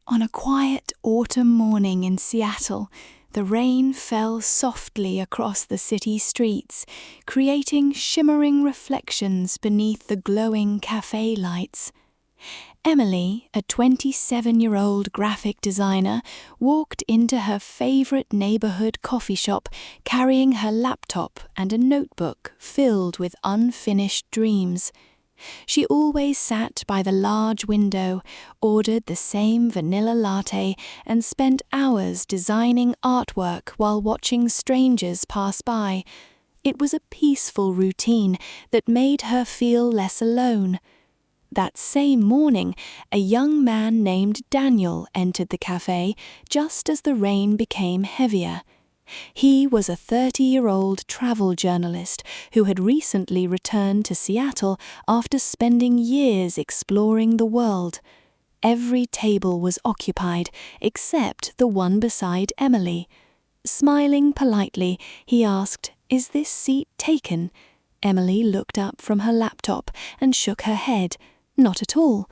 On a quiet autumn morning in Seattle, the rain fell softly across the city streets, creating shimmering reflections beneath the glowing cafe lights. Emily, a 27-year-old graphic designer, walked into her favorite neighborhood coffee shop carrying her laptop and a notebook filled with unfinished dreams. She always sat by the large window, ordered the same vanilla latte, and spent hours designing artwork while watching strangers pass by. It was a peaceful routine that made her feel less alone. That same morning, a young man named Daniel entered the cafe just as the rain became heavier. He was a 30-year-old travel journalist who had recently returned to Seattle after spending years exploring the world. Every table was occupied except the one beside Emily. Smiling politely, he asked, "Is this seat taken?" Emily looked up from her laptop and shook her head. Not at all.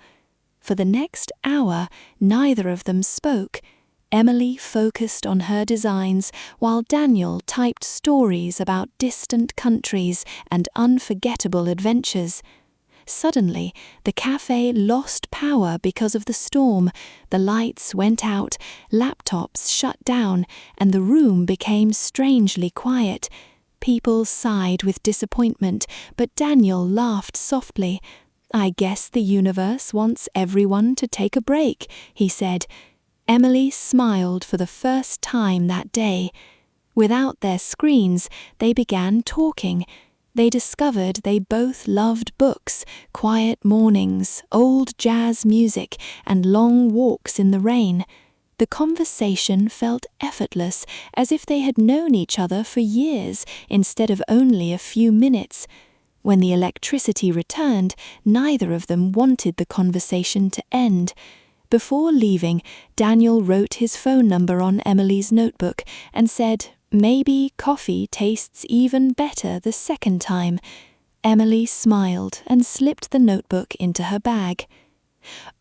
For the next hour, neither of them spoke. Emily focused on her designs while Daniel typed stories about distant countries and unforgettable adventures. Suddenly, the cafe lost power because of the storm. The lights went out, laptops shut down, and the room became strangely quiet. People sighed with disappointment, but Daniel laughed softly. "I guess the universe wants everyone to take a break," he said. Emily smiled for the first time that day. Without their screens, they began talking. They discovered they both loved books, quiet mornings, old jazz music, and long walks in the rain. The conversation felt effortless, as if they had known each other for years instead of only a few minutes. When the electricity returned, neither of them wanted the conversation to end. Before leaving, Daniel wrote his phone number on Emily's notebook and said, "Maybe coffee tastes even better the second time." Emily smiled and slipped the notebook into her bag.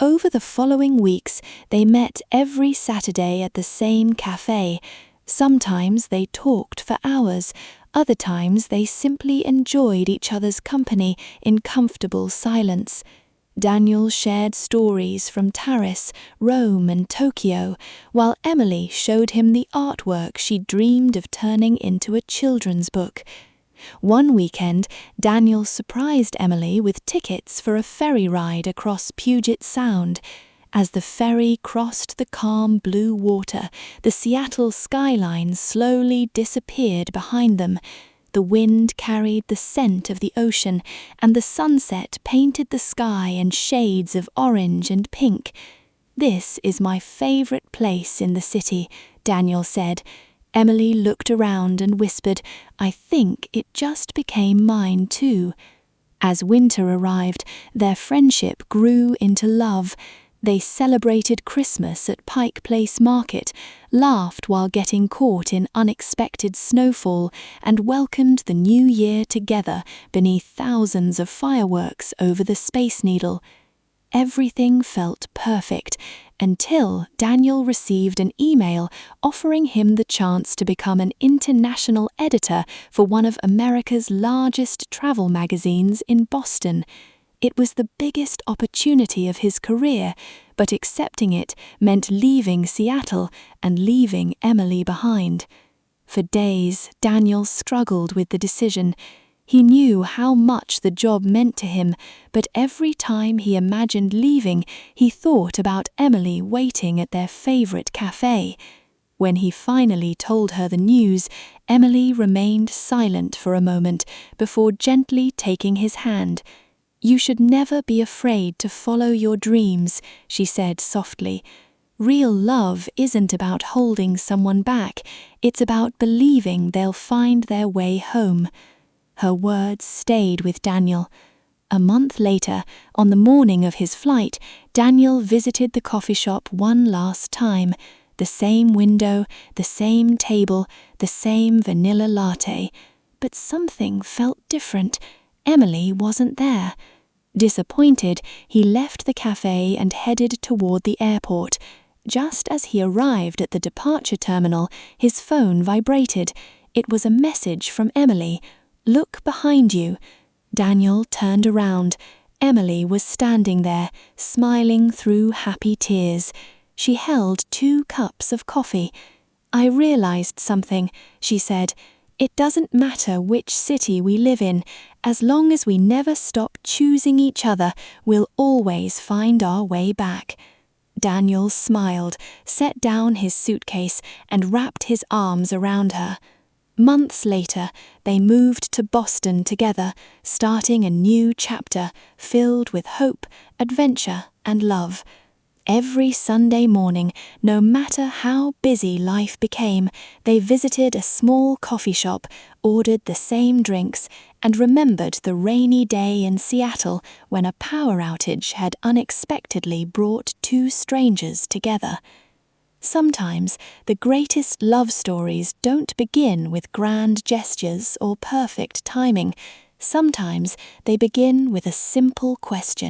Over the following weeks, they met every Saturday at the same cafe. Sometimes they talked for hours. Other times they simply enjoyed each other's company in comfortable silence. Daniel shared stories from Paris, Rome, and Tokyo, while Emily showed him the artwork she dreamed of turning into a children's book. One weekend, Daniel surprised Emily with tickets for a ferry ride across Puget Sound. As the ferry crossed the calm blue water, the Seattle skyline slowly disappeared behind them. The wind carried the scent of the ocean, and the sunset painted the sky in shades of orange and pink. "This is my favorite place in the city," Daniel said. Emily looked around and whispered, "I think it just became mine too." As winter arrived, their friendship grew into love. They celebrated Christmas at Pike Place Market, laughed while getting caught in unexpected snowfall, and welcomed the new year together beneath thousands of fireworks over the Space Needle. Everything felt perfect until Daniel received an email offering him the chance to become an international editor for one of America's largest travel magazines in Boston. It was the biggest opportunity of his career, but accepting it meant leaving Seattle and leaving Emily behind. For days, Daniel struggled with the decision. He knew how much the job meant to him, but every time he imagined leaving, he thought about Emily waiting at their favorite cafe. When he finally told her the news, Emily remained silent for a moment before gently taking his hand. "You should never be afraid to follow your dreams," she said softly. "Real love isn't about holding someone back, it's about believing they'll find their way home." Her words stayed with Daniel. A month later, on the morning of his flight, Daniel visited the coffee shop one last time. The same window, the same table, the same vanilla latte. But something felt different. Emily wasn't there. Disappointed, he left the cafe and headed toward the airport. Just as he arrived at the departure terminal, his phone vibrated. It was a message from Emily. "Look behind you." Daniel turned around. Emily was standing there, smiling through happy tears. She held 2 cups of coffee. "I realized something," she said. "It doesn't matter which city we live in. As long as we never stop choosing each other, we'll always find our way back." Daniel smiled, set down his suitcase, and wrapped his arms around her. Months later, they moved to Boston together, starting a new chapter filled with hope, adventure, and love. Every Sunday morning, no matter how busy life became, they visited a small coffee shop, ordered the same drinks, and remembered the rainy day in Seattle when a power outage had unexpectedly brought 2 strangers together. Sometimes the greatest love stories don't begin with grand gestures or perfect timing. Sometimes they begin with a simple question.